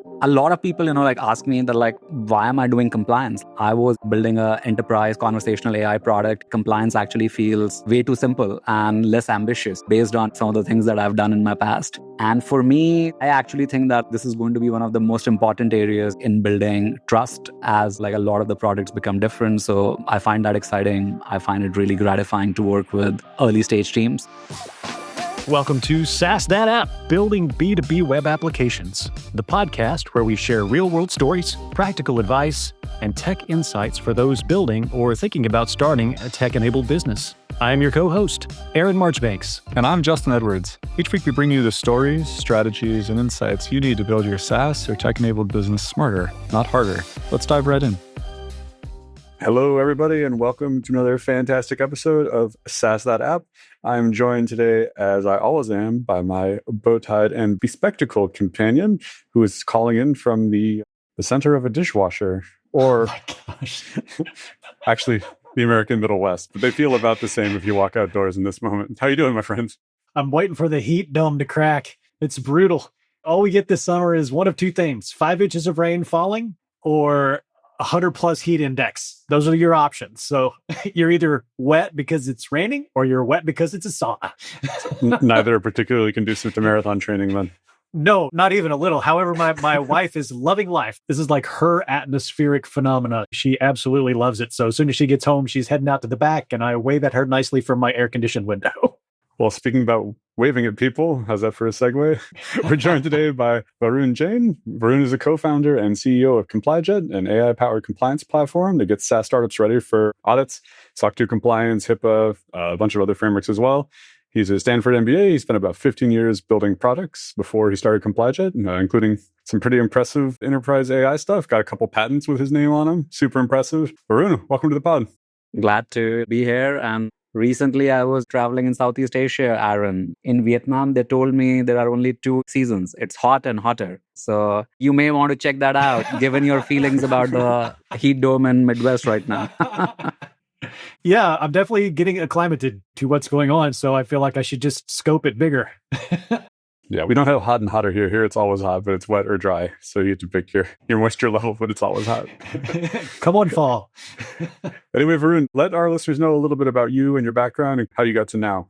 A lot of people, ask me that, why am I doing compliance? I was building an enterprise conversational AI product. Compliance actually feels way too simple and less ambitious based on some of the things that I've done in my past. And for me, I actually think that this is going to be one of the most important areas in building trust as a lot of the products become different. So I find that exciting. I find it really gratifying to work with early stage teams. Welcome to SaaS That App, Building B2B Web Applications, the podcast where we share real-world stories, practical advice, and tech insights for those building or thinking about starting a tech-enabled business. I am your co-host, Aaron Marchbanks. And I'm Justin Edwards. Each week we bring you the stories, strategies, and insights you need to build your SaaS or tech-enabled business smarter, not harder. Let's dive right in. Hello, everybody, and welcome to another fantastic episode of SaaS That App. I'm joined today, as I always am, by my bow-tied and bespectacled companion, who is calling in from the center of a dishwasher, or actually the American Middle West. But they feel about the same if you walk outdoors in this moment. How you doing, my friends? I'm waiting for the heat dome to crack. It's brutal. All we get this summer is one of two things: 5 inches of rain falling, or 100 plus heat index. Those are your options. So you're either wet because it's raining or you're wet because it's a sauna. Neither are particularly conducive to marathon training, then. No, not even a little. However, my wife is loving life. This is like her atmospheric phenomena. She absolutely loves it. So as soon as she gets home, she's heading out to the back and I wave at her nicely from my air-conditioned window. Well, speaking about waving at people, how's that for a segue? We're joined today by Varun Jain. Varun is a co-founder and CEO of ComplyJet, an AI-powered compliance platform that gets SaaS startups ready for audits, SOC 2 compliance, HIPAA, a bunch of other frameworks as well. He's a Stanford MBA. He spent about 15 years building products before he started ComplyJet, including some pretty impressive enterprise AI stuff. Got a couple patents with his name on them. Super impressive. Varun, welcome to the pod. Glad to be here. And recently, I was traveling in Southeast Asia, Aaron. In Vietnam, they told me there are only 2 seasons. It's hot and hotter. So you may want to check that out, given your feelings about the heat dome in Midwest right now. Yeah, I'm definitely getting acclimated to what's going on. So I feel like I should just scope it bigger. Yeah, we don't have hot and hotter here. Here it's always hot, but it's wet or dry. So you have to pick your moisture level, but it's always hot. Come on, fall. Anyway, Varun, let our listeners know a little bit about you and your background and how you got to now.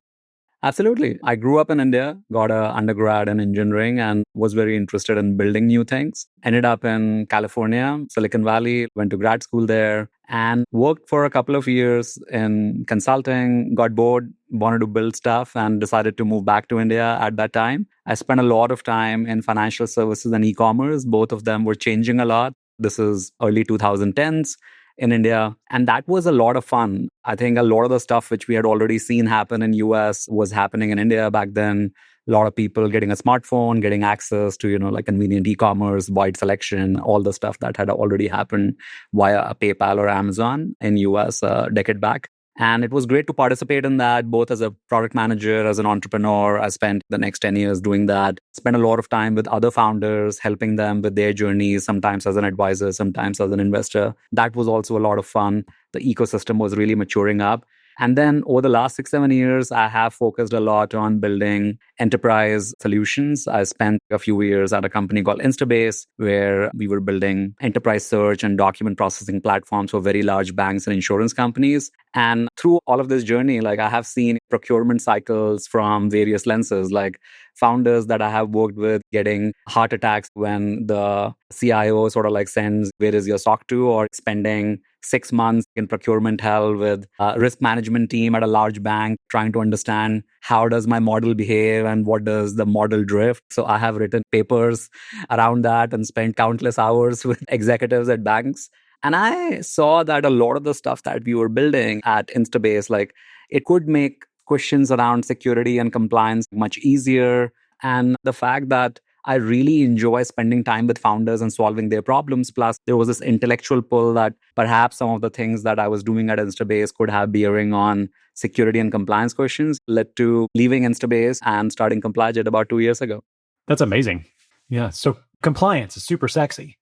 Absolutely. I grew up in India, got an undergrad in engineering, and was very interested in building new things. Ended up in California, Silicon Valley, went to grad school there, and worked for a couple of years in consulting, got bored, wanted to build stuff, and decided to move back to India at that time. I spent a lot of time in financial services and e-commerce. Both of them were changing a lot. This is early 2010s. In India. And that was a lot of fun. I think a lot of the stuff which we had already seen happen in US was happening in India back then. A lot of people getting a smartphone, getting access to, convenient e-commerce, wide selection, all the stuff that had already happened via PayPal or Amazon in US a decade back. And it was great to participate in that, both as a product manager, as an entrepreneur. I spent the next 10 years doing that. Spent a lot of time with other founders, helping them with their journeys, sometimes as an advisor, sometimes as an investor. That was also a lot of fun. The ecosystem was really maturing up. And then over the last 6-7 years, I have focused a lot on building enterprise solutions. I spent a few years at a company called Instabase, where we were building enterprise search and document processing platforms for very large banks and insurance companies. And through all of this journey, I have seen procurement cycles from various lenses, like founders that I have worked with getting heart attacks when the CIO sort of sends, where is your SOC 2, or spending 6 months in procurement hell with a risk management team at a large bank, trying to understand how does my model behave and what does the model drift. So I have written papers around that and spent countless hours with executives at banks. And I saw that a lot of the stuff that we were building at Instabase, it could make questions around security and compliance much easier. And the fact that I really enjoy spending time with founders and solving their problems. Plus, there was this intellectual pull that perhaps some of the things that I was doing at Instabase could have bearing on security and compliance questions, led to leaving Instabase and starting ComplyJet about 2 years ago. That's amazing. Yeah. So compliance is super sexy.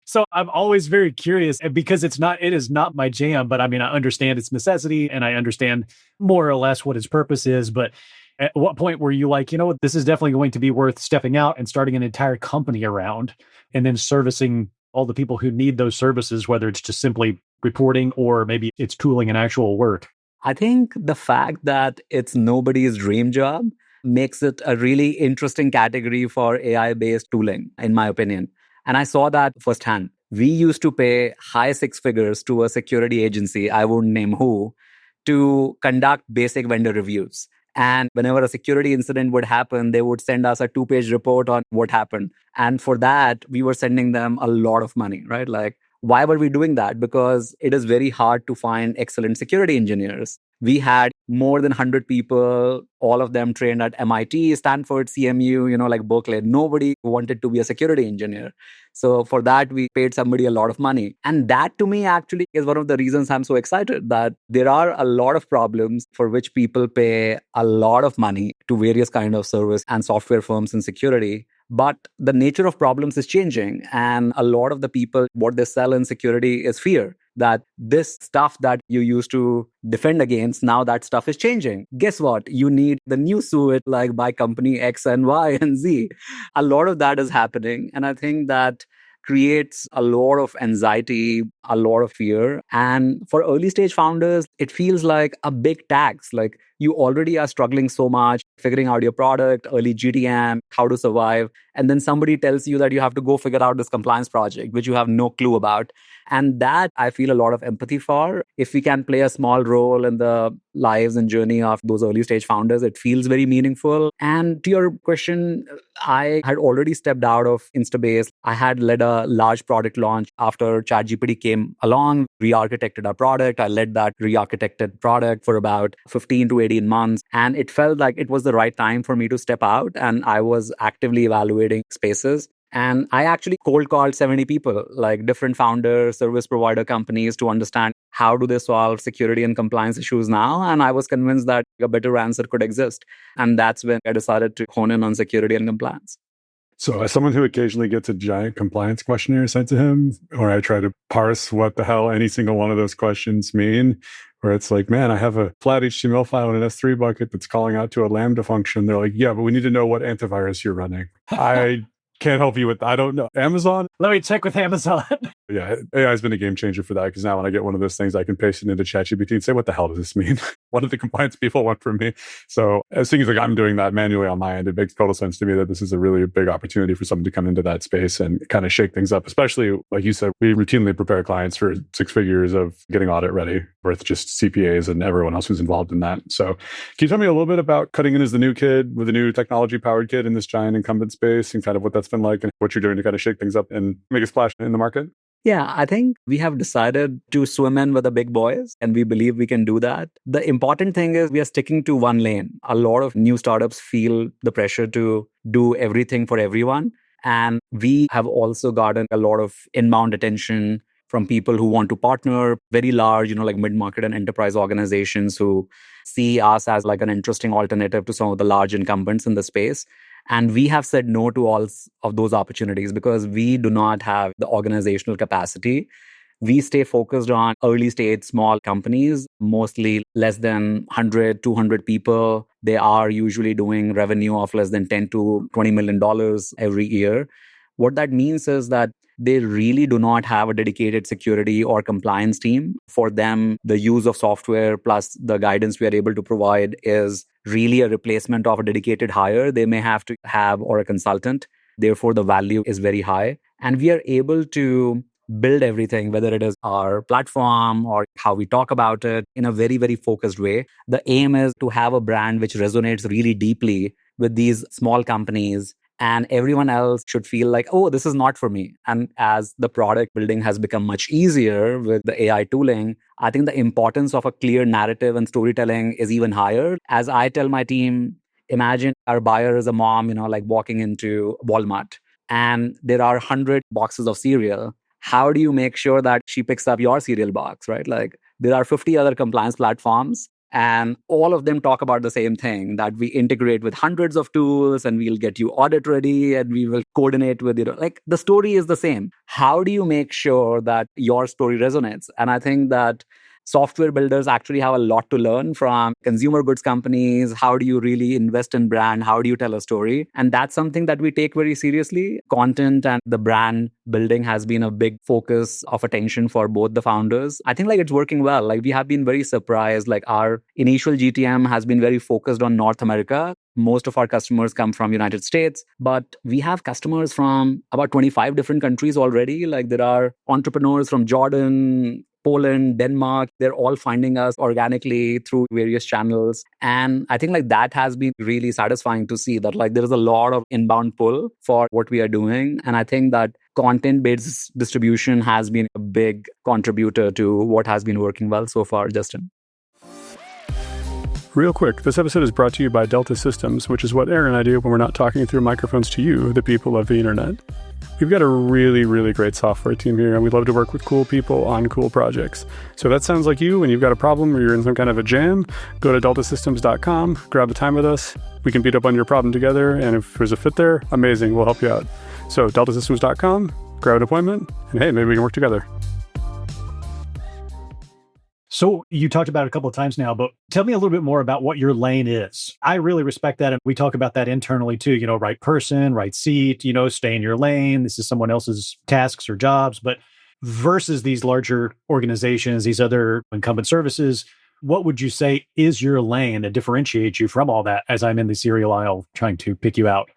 So I'm always very curious, because it is not my jam, but I understand its necessity and I understand more or less what its purpose is. But At what point were you like, you know what, this is definitely going to be worth stepping out and starting an entire company around and then servicing all the people who need those services, whether it's just simply reporting or maybe it's tooling and actual work? I think the fact that it's nobody's dream job makes it a really interesting category for AI based tooling, in my opinion. And I saw that firsthand. We used to pay high six figures to a security agency, I won't name who, to conduct basic vendor reviews. And whenever a security incident would happen, they would send us a 2-page report on what happened. And for that, we were sending them a lot of money, right? Like, why were we doing that? Because it is very hard to find excellent security engineers. We had more than 100 people, all of them trained at MIT, Stanford, CMU, like Berkeley. Nobody wanted to be a security engineer. So for that, we paid somebody a lot of money. And that to me actually is one of the reasons I'm so excited that there are a lot of problems for which people pay a lot of money to various kind of service and software firms in security. But the nature of problems is changing. And a lot of the people, what they sell in security is fear that this stuff that you used to defend against, now that stuff is changing. Guess what? You need the new suit like by company X and Y and Z. A lot of that is happening. And I think that creates a lot of anxiety, a lot of fear. And for early stage founders, it feels like a big tax. Like you already are struggling so much, figuring out your product, early GTM, how to survive. And then somebody tells you that you have to go figure out this compliance project, which you have no clue about. And that I feel a lot of empathy for. If we can play a small role in the lives and journey of those early stage founders, it feels very meaningful. And to your question, I had already stepped out of Instabase. I had led a large product launch after ChatGPT came along, re-architected our product. I led that re-architected product for about 15 to 18 months. And it felt like it was the right time for me to step out. And I was actively evaluating spaces. And I actually cold called 70 people, like different founders, service provider companies to understand how do they solve security and compliance issues now. And I was convinced that a better answer could exist. And that's when I decided to hone in on security and compliance. So as someone who occasionally gets a giant compliance questionnaire sent to him, or I try to parse what the hell any single one of those questions mean, where it's like, man, I have a flat HTML file in an S3 bucket that's calling out to a Lambda function. They're like, yeah, but we need to know what antivirus you're running. I can't help you with, I don't know. Amazon? Let me check with Amazon. Yeah, AI has been a game changer for that because now when I get one of those things, I can paste it into ChatGPT and say, what the hell does this mean? What do the compliance people want from me? So as things like I'm doing that manually on my end, it makes total sense to me that this is a really big opportunity for someone to come into that space and kind of shake things up. Especially, like you said, we routinely prepare clients for 6 figures of getting audit ready with just CPAs and everyone else who's involved in that. So can you tell me a little bit about cutting in as the new kid with a new technology-powered kid in this giant incumbent space and kind of what that's been like and what you're doing to kind of shake things up and make a splash in the market? Yeah, I think we have decided to swim in with the big boys, and we believe we can do that. The important thing is we are sticking to one lane. A lot of new startups feel the pressure to do everything for everyone. And we have also gotten a lot of inbound attention from people who want to partner, very large, like mid-market and enterprise organizations who see us as like an interesting alternative to some of the large incumbents in the space. And we have said no to all of those opportunities because we do not have the organizational capacity. We stay focused on early stage small companies, mostly less than 100, 200 people. They are usually doing revenue of less than $10 to $20 million every year. What that means is that they really do not have a dedicated security or compliance team. For them, the use of software plus the guidance we are able to provide is really a replacement of a dedicated hire they may have to have or a consultant. Therefore, the value is very high. And we are able to build everything, whether it is our platform or how we talk about it, in a very, very focused way. The aim is to have a brand which resonates really deeply with these small companies. And everyone else should feel like, oh, this is not for me. And as the product building has become much easier with the AI tooling, I think the importance of a clear narrative and storytelling is even higher. As I tell my team, imagine our buyer is a mom, like walking into Walmart and there are 100 boxes of cereal. How do you make sure that she picks up your cereal box, right? Like there are 50 other compliance platforms. And all of them talk about the same thing, that we integrate with hundreds of tools and we'll get you audit ready and we will coordinate with, like the story is the same. How do you make sure that your story resonates? And I think that software builders actually have a lot to learn from consumer goods companies. How do you really invest in brand? How do you tell a story? And that's something that we take very seriously. Content and the brand building has been a big focus of attention for both the founders. I think like it's working well. Like we have been very surprised. Like our initial GTM has been very focused on North America. Most of our customers come from United States, but we have customers from about 25 different countries already. Like there are entrepreneurs from Jordan, Poland, Denmark. They're all finding us organically through various channels. And I think like that has been really satisfying to see that like there is a lot of inbound pull for what we are doing. And I think that content-based distribution has been a big contributor to what has been working well so far, Justin. Real quick, this episode is brought to you by Delta Systems, which is what Aaron and I do when we're not talking through microphones to you, the people of the internet. We've got a really, really great software team here, and we love to work with cool people on cool projects. So if that sounds like you and you've got a problem or you're in some kind of a jam, go to deltasystems.com, grab a time with us. We can beat up on your problem together, and if there's a fit there, amazing, we'll help you out. So deltasystems.com, grab an appointment, and hey, maybe we can work together. So you talked about it a couple of times now, but tell me a little bit more about what your lane is. I really respect that. And we talk about that internally too, right person, right seat, stay in your lane. This is someone else's tasks or jobs, but versus these larger organizations, these other incumbent services, what would you say is your lane that differentiates you from all that as I'm in the cereal aisle trying to pick you out?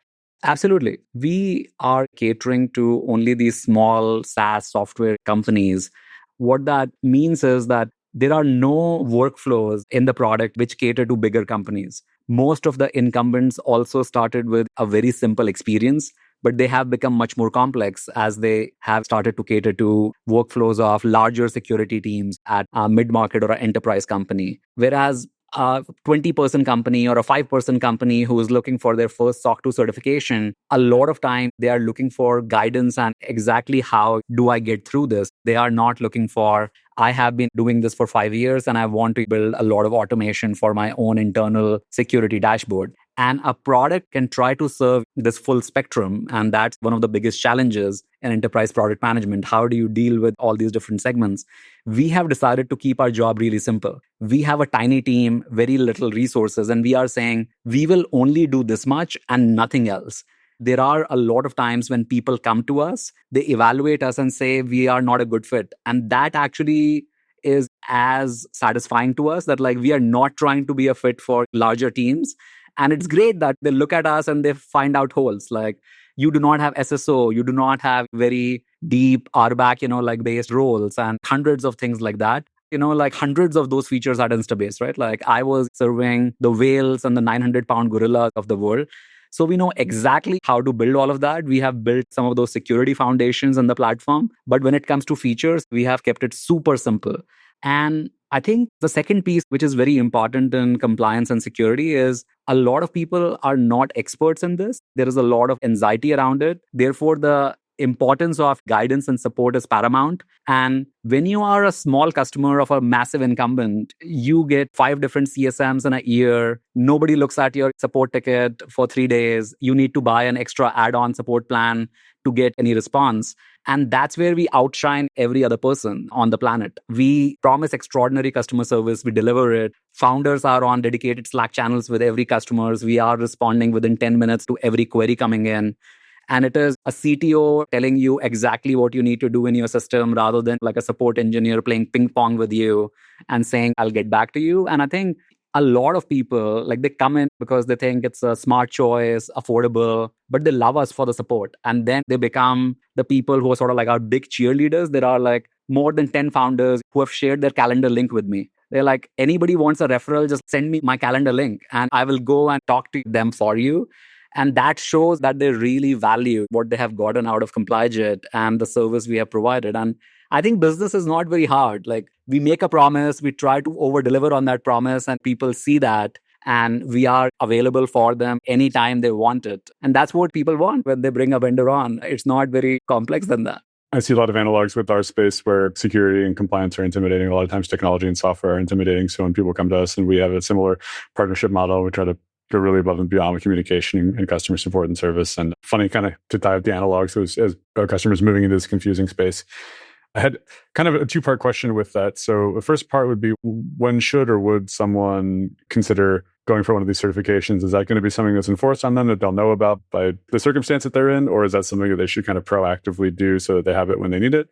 Absolutely. We are catering to only these small SaaS software companies. What that means is that there are no workflows in the product which cater to bigger companies. Most of the incumbents also started with a very simple experience, but they have become much more complex as they have started to cater to workflows of larger security teams at a mid-market or an enterprise company. Whereas a 20-person company or a 5-person company who is looking for their first SOC 2 certification, a lot of time they are looking for guidance and exactly how do I get through this. They are not looking for, I have been doing this for 5 years and I want to build a lot of automation for my own internal security dashboard. And a product can try to serve this full spectrum. And that's one of the biggest challenges in enterprise product management. How do you deal with all these different segments? We have decided to keep our job really simple. We have a tiny team, very little resources, and we are saying we will only do this much and nothing else. There are a lot of times when people come to us, they evaluate us and say we are not a good fit. And that actually is as satisfying to us that like we are not trying to be a fit for larger teams. And it's great that they look at us and they find out holes. Like you do not have SSO, you do not have very deep RBAC, like based roles and hundreds of things like that. Like hundreds of those features are Instabase, right? Like I was serving the whales and the 900-pound gorillas of the world. So we know exactly how to build all of that. We have built some of those security foundations on the platform. But when it comes to features, we have kept it super simple. And I think the second piece, which is very important in compliance and security, is a lot of people are not experts in this. There is a lot of anxiety around it. Therefore, the importance of guidance and support is paramount. And when you are a small customer of a massive incumbent, you get 5 different CSMs in a year. Nobody looks at your support ticket for 3 days. You need to buy an extra add-on support plan to get any response. And that's where we outshine every other person on the planet. We promise extraordinary customer service. We deliver it. Founders are on dedicated Slack channels with every customer. We are responding within 10 minutes to every query coming in. And it is a CTO telling you exactly what you need to do in your system rather than like a support engineer playing ping pong with you and saying, I'll get back to you. And I think a lot of people, like they come in because they think it's a smart choice, affordable, but they love us for the support. And then they become the people who are sort of like our big cheerleaders. There are like more than 10 founders who have shared their calendar link with me. They're like, anybody wants a referral, just send me my calendar link and I will go and talk to them for you. And that shows that they really value what they have gotten out of ComplyJet and the service we have provided. And I think business is not very hard. Like we make a promise, we try to over deliver on that promise and people see that and we are available for them anytime they want it. And that's what people want when they bring a vendor on. It's not very complex than that. I see a lot of analogs with our space where security and compliance are intimidating. A lot of times technology and software are intimidating. So when people come to us and we have a similar partnership model, we try to go really above and beyond with communication and customer support and service. And funny kind of to tie up the analogs as our customers moving into this confusing space. I had kind of a two-part question with that. So the first part would be, when should or would someone consider going for one of these certifications? Is that going to be something that's enforced on them that they'll know about by the circumstance that they're in? Or is that something that they should kind of proactively do so that they have it when they need it?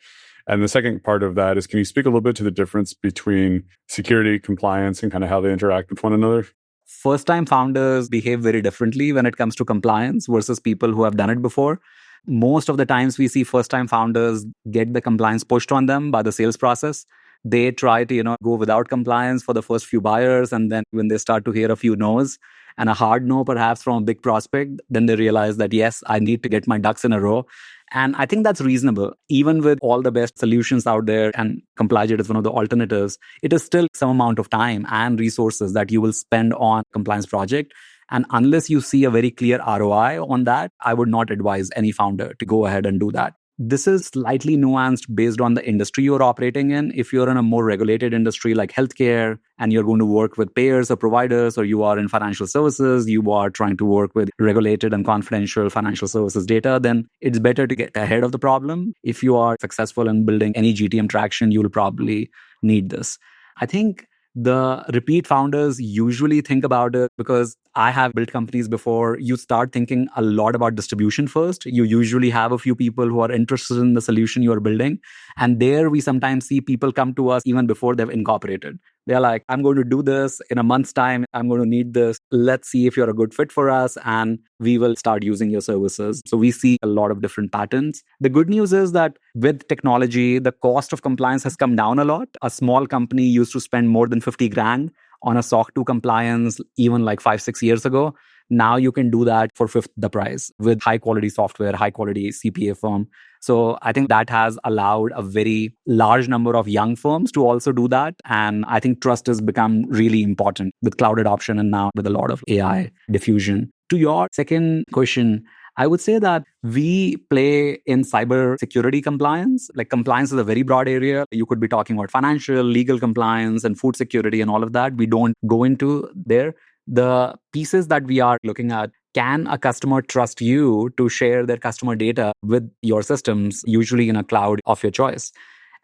And the second part of that is, can you speak a little bit to the difference between security, compliance, and kind of how they interact with one another? First-time founders behave very differently when it comes to compliance versus people who have done it before. Most of the times we see first-time founders get the compliance pushed on them by the sales process. They try to, go without compliance for the first few buyers. And then when they start to hear a few no's and a hard no, perhaps from a big prospect, then they realize that, yes, I need to get my ducks in a row. And I think that's reasonable. Even with all the best solutions out there, and ComplyJet is one of the alternatives, it is still some amount of time and resources that you will spend on compliance project. And unless you see a very clear ROI on that, I would not advise any founder to go ahead and do that. This is slightly nuanced based on the industry you're operating in. If you're in a more regulated industry like healthcare and you're going to work with payers or providers, or you are in financial services, you are trying to work with regulated and confidential financial services data, then it's better to get ahead of the problem. If you are successful in building any GTM traction, you'll probably need this. I think the repeat founders usually think about it because I have built companies before. You start thinking a lot about distribution first. You usually have a few people who are interested in the solution you are building. And there we sometimes see people come to us even before they've incorporated. They're like, I'm going to do this in a month's time. I'm going to need this. Let's see if you're a good fit for us, and we will start using your services. So we see a lot of different patterns. The good news is that with technology, the cost of compliance has come down a lot. A small company used to spend more than 50 grand on a SOC 2 compliance even like 5-6 years ago. Now you can do that for fifth the price with high quality software, high quality CPA firm. So I think that has allowed a very large number of young firms to also do that. And I think trust has become really important with cloud adoption and now with a lot of AI diffusion. To your second question, I would say that we play in cyber security compliance. Like, compliance is a very broad area. You could be talking about financial, legal compliance, and food security and all of that. We don't go into there. The pieces that we are looking at, can a customer trust you to share their customer data with your systems, usually in a cloud of your choice?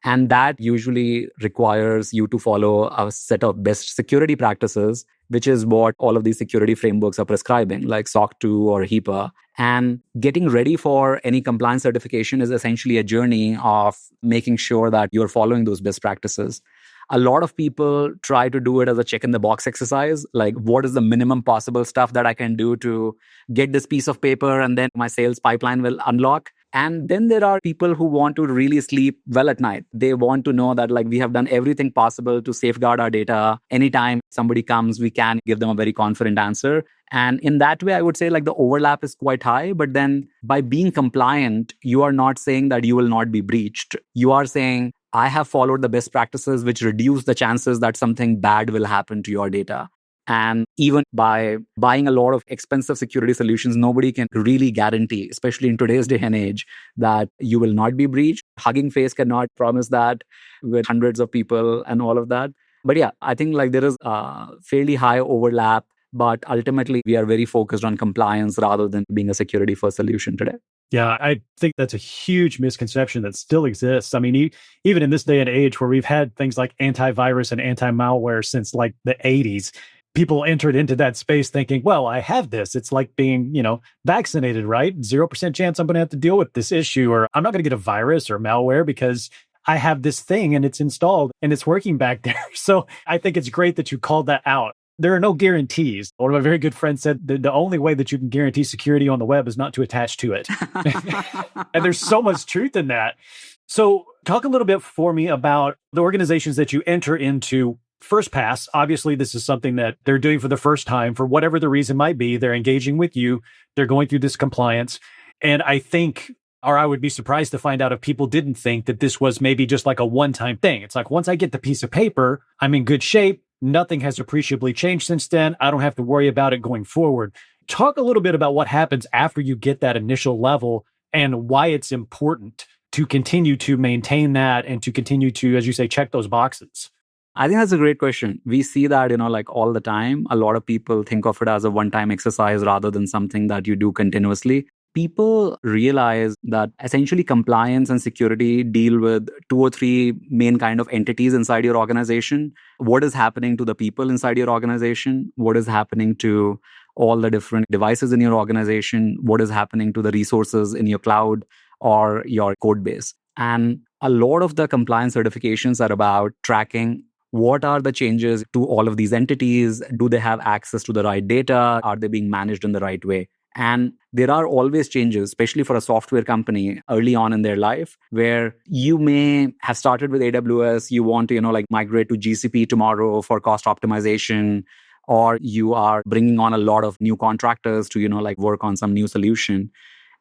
And that usually requires you to follow a set of best security practices, which is what all of these security frameworks are prescribing, like SOC 2 or HIPAA. And getting ready for any compliance certification is essentially a journey of making sure that you're following those best practices. A lot of people try to do it as a check in the box exercise. Like, what is the minimum possible stuff that I can do to get this piece of paper and then my sales pipeline will unlock? And then there are people who want to really sleep well at night. They want to know that, like, we have done everything possible to safeguard our data. Anytime somebody comes, we can give them a very confident answer. And in that way, I would say, like, the overlap is quite high. But then by being compliant, you are not saying that you will not be breached. You are saying, I have followed the best practices, which reduce the chances that something bad will happen to your data. And even by buying a lot of expensive security solutions, nobody can really guarantee, especially in today's day and age, that you will not be breached. Hugging Face cannot promise that with hundreds of people and all of that. But yeah, I think like there is a fairly high overlap, but ultimately we are very focused on compliance rather than being a security first solution today. Yeah, I think that's a huge misconception that still exists. I mean, even in this day and age where we've had things like antivirus and anti-malware since like the 80s, people entered into that space thinking, well, I have this. It's like being, vaccinated, right? 0% chance I'm going to have to deal with this issue, or I'm not going to get a virus or malware because I have this thing and it's installed and it's working back there. So I think it's great that you called that out. There are no guarantees. One of my very good friends said the only way that you can guarantee security on the web is not to attach to it. And there's so much truth in that. So talk a little bit for me about the organizations that you enter into. First Pass, obviously, this is something that they're doing for the first time for whatever the reason might be. They're engaging with you. They're going through this compliance. And I think, or I would be surprised to find out if people didn't think that this was maybe just like a one-time thing. It's like, once I get the piece of paper, I'm in good shape. Nothing has appreciably changed since then. I don't have to worry about it going forward. Talk a little bit about what happens after you get that initial level and why it's important to continue to maintain that and to continue to, as you say, check those boxes. I think that's a great question. We see that, like all the time. A lot of people think of it as a one-time exercise rather than something that you do continuously. people realize that essentially compliance and security deal with two or three main kind of entities inside your organization. What is happening to the people inside your organization? What is happening to all the different devices in your organization? What is happening to the resources in your cloud or your code base? And a lot of the compliance certifications are about tracking what are the changes to all of these entities. Do they have access to the right data? Are they being managed in the right way? And there are always changes, especially for a software company early on in their life, where you may have started with AWS, you want to, migrate to GCP tomorrow for cost optimization, or you are bringing on a lot of new contractors to, work on some new solution.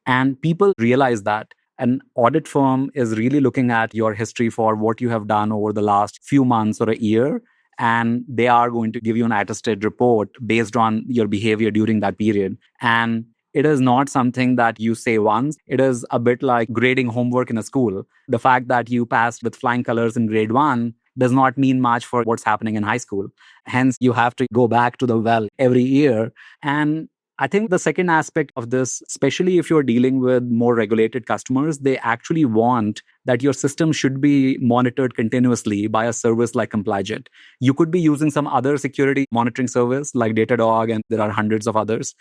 And people realize that an audit firm is really looking at your history for what you have done over the last few months or a year. And they are going to give you an attested report based on your behavior during that period. And it is not something that you say once. It is a bit like grading homework in a school. The fact that you passed with flying colors in grade 1 does not mean much for what's happening in high school. Hence, you have to go back to the well every year. And I think the second aspect of this, especially if you're dealing with more regulated customers, they actually want that your system should be monitored continuously by a service like ComplyJet. You could be using some other security monitoring service like Datadog, and there are hundreds of others,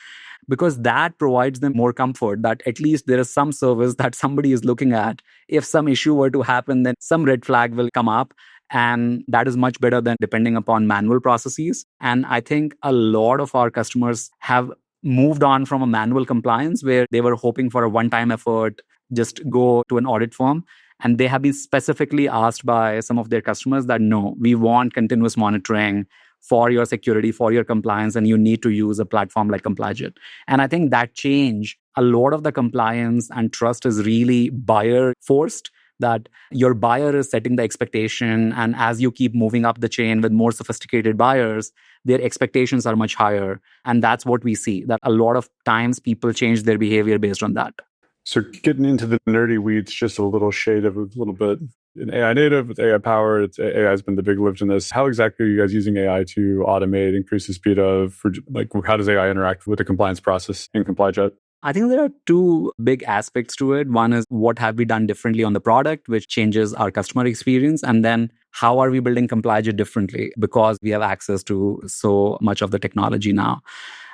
because that provides them more comfort that at least there is some service that somebody is looking at. If some issue were to happen, then some red flag will come up. And that is much better than depending upon manual processes. And I think a lot of our customers have moved on from a manual compliance where they were hoping for a one-time effort, just go to an audit firm. And they have been specifically asked by some of their customers that, no, we want continuous monitoring for your security, for your compliance, and you need to use a platform like ComplyJet. And I think that change, a lot of the compliance and trust is really buyer forced, that your buyer is setting the expectation. And as you keep moving up the chain with more sophisticated buyers, their expectations are much higher. And that's what we see, that a lot of times people change their behavior based on that. So getting into the nerdy weeds, just a little shade of a little bit. In AI native, with AI power, AI has been the big lift in this. How exactly are you guys using AI to automate, increase the speed of, how does AI interact with the compliance process in ComplyJet? I think there are two big aspects to it. One is what have we done differently on the product, which changes our customer experience. And then how are we building ComplyJet differently because we have access to so much of the technology now.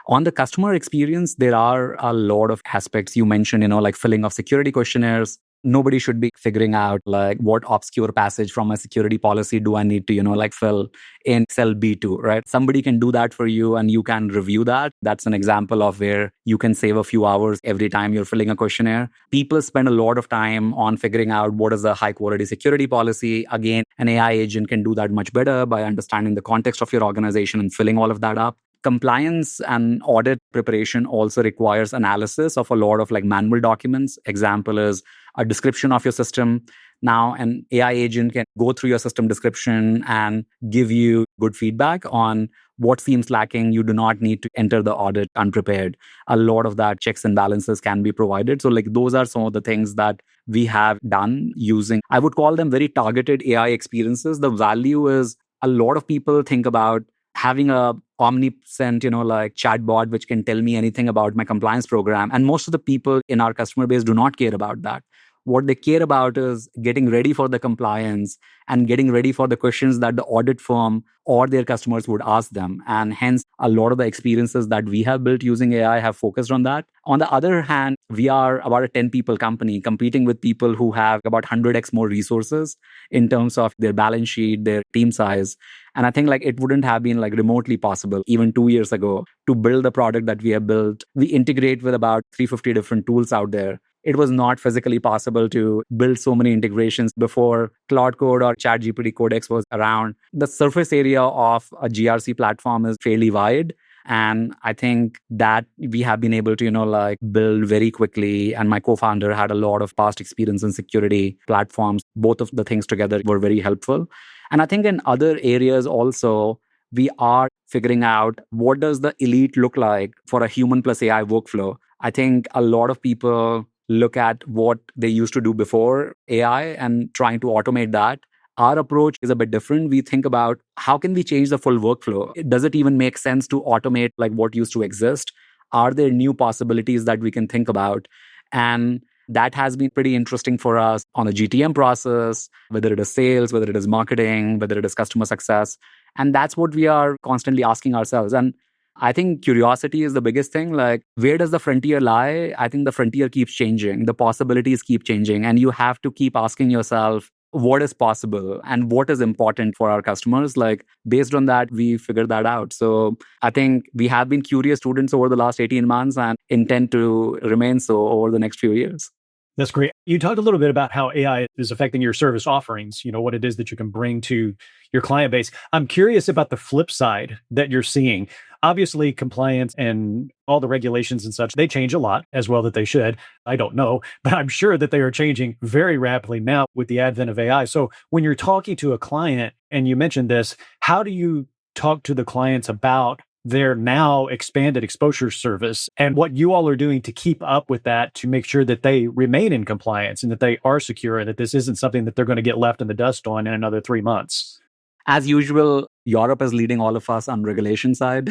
On the customer experience, there are a lot of aspects you mentioned, like filling of security questionnaires. Nobody should be figuring out what obscure passage from a security policy do I need to, fill in cell B2, right? Somebody can do that for you and you can review that. That's an example of where you can save a few hours every time you're filling a questionnaire. People spend a lot of time on figuring out what is a high quality security policy. Again, an AI agent can do that much better by understanding the context of your organization and filling all of that up. Compliance and audit preparation also requires analysis of a lot of manual documents. Example is a description of your system. Now, an AI agent can go through your system description and give you good feedback on what seems lacking. You do not need to enter the audit unprepared. A lot of that checks and balances can be provided. So those are some of the things that we have done using, I would call them very targeted AI experiences. The value is a lot of people think about having a omniscient, chatbot, which can tell me anything about my compliance program. And most of the people in our customer base do not care about that. What they care about is getting ready for the compliance and getting ready for the questions that the audit firm or their customers would ask them. And hence, a lot of the experiences that we have built using AI have focused on that. On the other hand, we are about a 10 people company competing with people who have about 100x more resources in terms of their balance sheet, their team size. And I think it wouldn't have been remotely possible even 2 years ago to build the product that we have built. We integrate with about 350 different tools out there. It was not physically possible to build so many integrations before Cloud Code or ChatGPT Codex was around. The surface area of a GRC platform is fairly wide. And I think that we have been able to, build very quickly. And my co-founder had a lot of past experience in security platforms. Both of the things together were very helpful. And I think in other areas also, we are figuring out what does the elite look like for a human plus AI workflow. I think a lot of people look at what they used to do before AI and trying to automate that. Our approach is a bit different. We think about how can we change the full workflow? Does it even make sense to automate what used to exist? Are there new possibilities that we can think about? And that has been pretty interesting for us on a GTM process, whether it is sales, whether it is marketing, whether it is customer success. And that's what we are constantly asking ourselves. And I think curiosity is the biggest thing. Like, where does the frontier lie? I think the frontier keeps changing. The possibilities keep changing. And you have to keep asking yourself, what is possible and what is important for our customers? Like, based on that, we figured that out. So I think we have been curious students over the last 18 months and intend to remain so over the next few years. That's great. You talked a little bit about how AI is affecting your service offerings, what it is that you can bring to your client base. I'm curious about the flip side that you're seeing. Obviously, compliance and all the regulations and such, they change a lot as well that they should. I don't know, but I'm sure that they are changing very rapidly now with the advent of AI. So when you're talking to a client, and you mentioned this, how do you talk to the clients about their now expanded exposure service and what you all are doing to keep up with that, to make sure that they remain in compliance and that they are secure and that this isn't something that they're going to get left in the dust on in another 3 months? As usual, Europe is leading all of us on regulation side.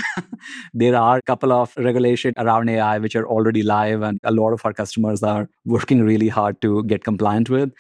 There are a couple of regulations around AI which are already live, and a lot of our customers are working really hard to get compliant with.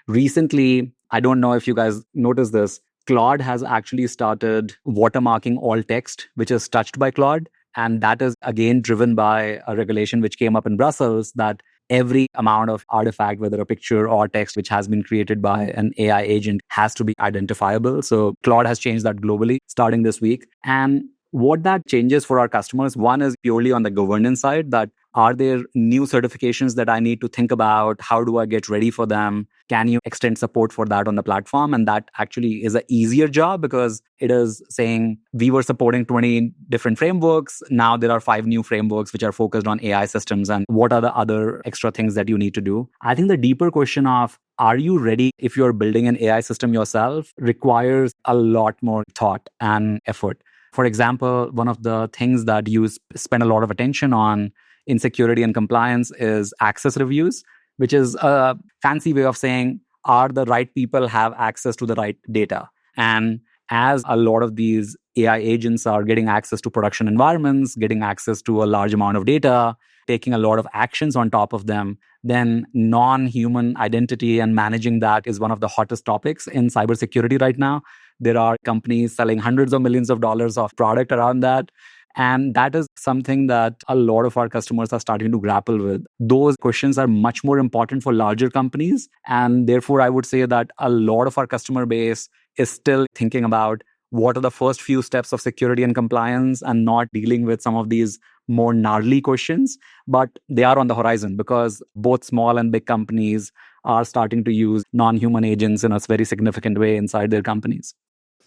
Recently, I don't know if you guys noticed this, Claude has actually started watermarking all text which is touched by Claude. And that is again driven by a regulation which came up in Brussels that every amount of artifact, whether a picture or text which has been created by an AI agent, has to be identifiable. So Claude has changed that globally starting this week. And what that changes for our customers, one is purely on the governance side, that are there new certifications that I need to think about? How do I get ready for them? Can you extend support for that on the platform? And that actually is an easier job because it is saying we were supporting 20 different frameworks. Now there are 5 new frameworks which are focused on AI systems. And what are the other extra things that you need to do? I think the deeper question of, are you ready if you're building an AI system yourself, requires a lot more thought and effort. For example, one of the things that you spend a lot of attention on in security and compliance is access reviews, which is a fancy way of saying, are the right people have access to the right data? And as a lot of these AI agents are getting access to production environments, getting access to a large amount of data, taking a lot of actions on top of them, then non-human identity and managing that is one of the hottest topics in cybersecurity right now. There are companies selling hundreds of millions of dollars of product around that. And that is something that a lot of our customers are starting to grapple with. Those questions are much more important for larger companies. And therefore, I would say that a lot of our customer base is still thinking about what are the first few steps of security and compliance and not dealing with some of these more gnarly questions. But they are on the horizon because both small and big companies are starting to use non-human agents in a very significant way inside their companies.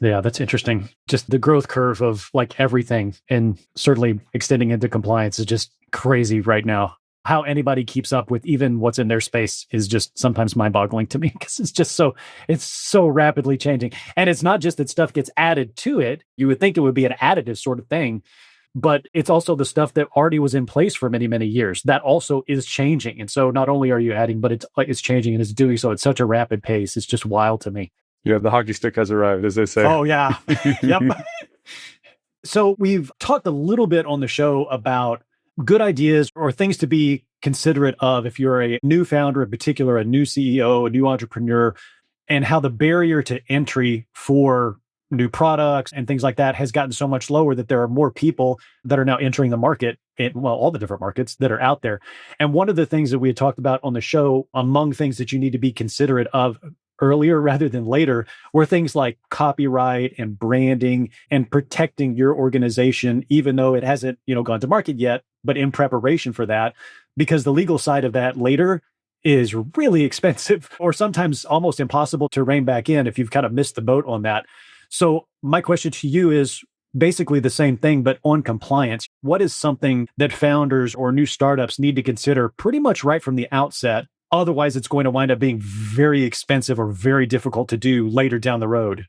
Yeah, that's interesting. Just the growth curve of like everything, and certainly extending into compliance is just crazy right now. How anybody keeps up with even what's in their space is just sometimes mind-boggling to me because it's so rapidly changing. And it's not just that stuff gets added to it. You would think it would be an additive sort of thing, but it's also the stuff that already was in place for many, many years. That also is changing. And so not only are you adding, but it's changing, and it's doing so at such a rapid pace. It's just wild to me. Yeah, the hockey stick has arrived, as they say. Oh, yeah. Yep. So we've talked a little bit on the show about good ideas or things to be considerate of if you're a new founder, in particular, a new CEO, a new entrepreneur, and how the barrier to entry for new products and things like that has gotten so much lower that there are more people that are now entering the market, all the different markets that are out there. And one of the things that we had talked about on the show, among things that you need to be considerate of earlier rather than later, were things like copyright and branding and protecting your organization, even though it hasn't, gone to market yet, but in preparation for that, because the legal side of that later is really expensive or sometimes almost impossible to rein back in if you've kind of missed the boat on that. So my question to you is basically the same thing, but on compliance. What is something that founders or new startups need to consider pretty much right from the outset? Otherwise, it's going to wind up being very expensive or very difficult to do later down the road.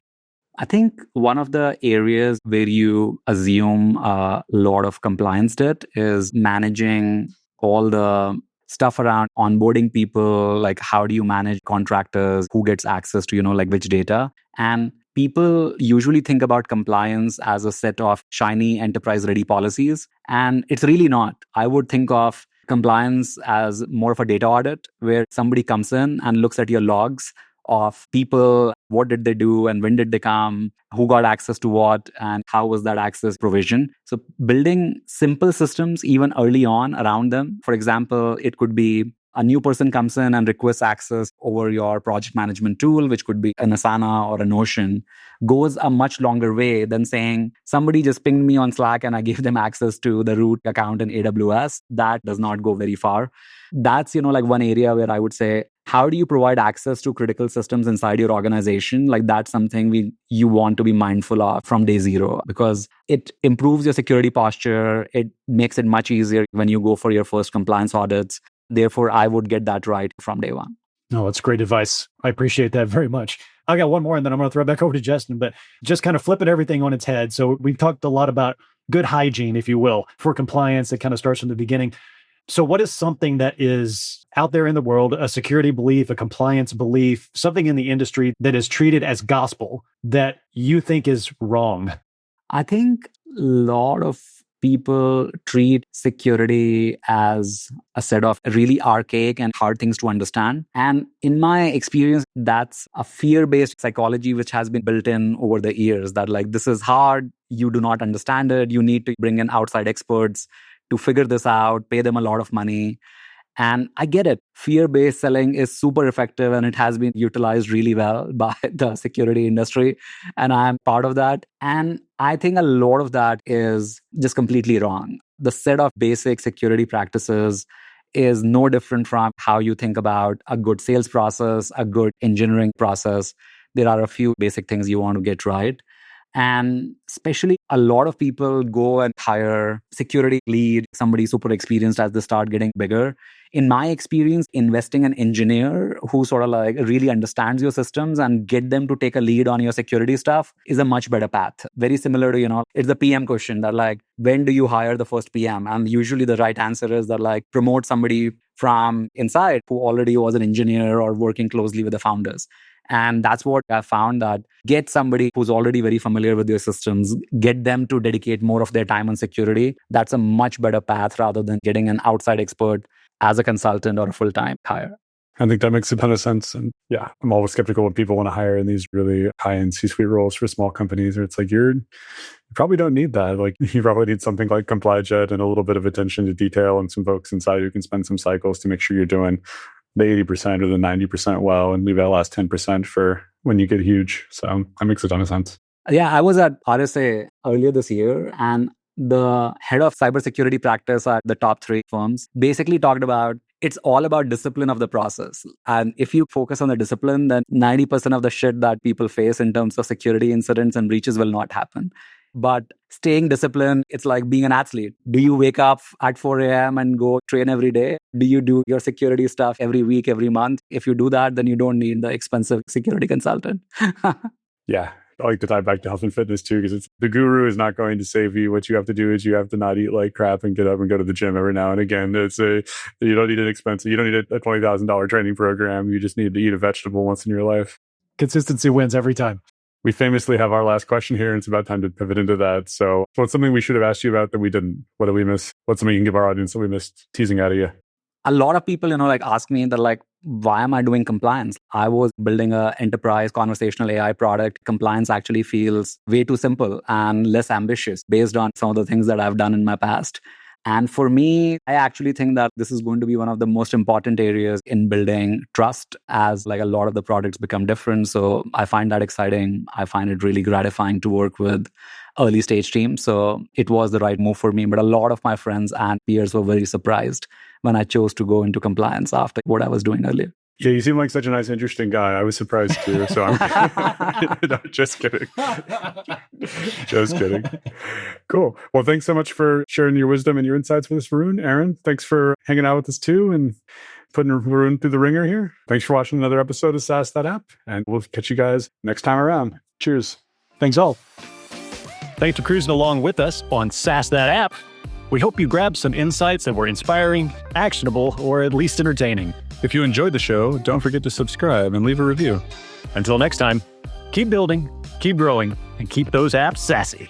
I think one of the areas where you assume a lot of compliance debt is managing all the stuff around onboarding people, like how do you manage contractors, who gets access to, which data. And people usually think about compliance as a set of shiny enterprise-ready policies, and it's really not. I would think of compliance as more of a data audit where somebody comes in and looks at your logs of people, what did they do and when did they come, who got access to what, and how was that access provisioned. So building simple systems even early on around them. For example, it could be a new person comes in and requests access over your project management tool, which could be an Asana or a Notion, goes a much longer way than saying somebody just pinged me on Slack and I gave them access to the root account in AWS. That does not go very far. That's, like one area where I would say, how do you provide access to critical systems inside your organization? Like that's something you want to be mindful of from day zero, because it improves your security posture. It makes it much easier when you go for your first compliance audits. Therefore, I would get that right from day one. No, that's great advice. I appreciate that very much. I got one more and then I'm going to throw it back over to Justin, but just kind of flipping everything on its head. So we've talked a lot about good hygiene, if you will, for compliance that kind of starts from the beginning. So what is something that is out there in the world, a security belief, a compliance belief, something in the industry that is treated as gospel that you think is wrong? I think a lot of people treat security as a set of really archaic and hard things to understand. And in my experience, that's a fear-based psychology which has been built in over the years, that like, this is hard, you do not understand it, you need to bring in outside experts to figure this out, pay them a lot of money. And I get it. Fear-based selling is super effective and it has been utilized really well by the security industry. And I'm part of that. And I think a lot of that is just completely wrong. The set of basic security practices is no different from how you think about a good sales process, a good engineering process. There are a few basic things you want to get right. And especially a lot of people go and hire security lead, somebody super experienced as they start getting bigger. In my experience, investing an engineer who sort of like really understands your systems and get them to take a lead on your security stuff is a much better path. Very similar to, it's the PM question that like, when do you hire the first PM? And usually the right answer is that like promote somebody from inside who already was an engineer or working closely with the founders. And that's what I found, that get somebody who's already very familiar with your systems, get them to dedicate more of their time on security. That's a much better path rather than getting an outside expert as a consultant or a full-time hire. I think that makes a ton of sense. And yeah, I'm always skeptical when people want to hire in these really high-end C-suite roles for small companies, where it's like, you probably don't need that. Like you probably need something like ComplyJet and a little bit of attention to detail and some folks inside who can spend some cycles to make sure you're doing the 80% or the 90% well and leave that last 10% for when you get huge. So that makes a ton of sense. Yeah, I was at RSA earlier this year, and the head of cybersecurity practice at the top 3 firms basically talked about it's all about discipline of the process. And if you focus on the discipline, then 90% of the shit that people face in terms of security incidents and breaches will not happen. But staying disciplined, it's like being an athlete. Do you wake up at 4 a.m. and go train every day? Do you do your security stuff every week, every month? If you do that, then you don't need the expensive security consultant. Yeah. I like to tie back to health and fitness too, because the guru is not going to save you. What you have to do is you have to not eat like crap and get up and go to the gym every now and again. You don't need you don't need a $20,000 training program. You just need to eat a vegetable once in your life. Consistency wins every time. We famously have our last question here, and it's about time to pivot into that. So what's something we should have asked you about that we didn't? What did we miss? What's something you can give our audience that we missed teasing out of you? A lot of people, ask me that like, why am I doing compliance? I was building an enterprise conversational AI product. Compliance actually feels way too simple and less ambitious based on some of the things that I've done in my past. And for me, I actually think that this is going to be one of the most important areas in building trust as like a lot of the products become different. So I find that exciting. I find it really gratifying to work with early stage teams. So it was the right move for me. But a lot of my friends and peers were very surprised when I chose to go into compliance after what I was doing earlier. Yeah, you seem like such a nice, interesting guy. I was surprised too. So I'm no, just kidding. Just kidding. Cool. Well, thanks so much for sharing your wisdom and your insights with us, Varun. Aaron, thanks for hanging out with us too and putting Varun through the ringer here. Thanks for watching another episode of SaaS That App, and we'll catch you guys next time around. Cheers. Thanks all. Thanks for cruising along with us on SaaS That App. We hope you grabbed some insights that were inspiring, actionable, or at least entertaining. If you enjoyed the show, don't forget to subscribe and leave a review. Until next time, keep building, Keep growing and keep those apps sassy.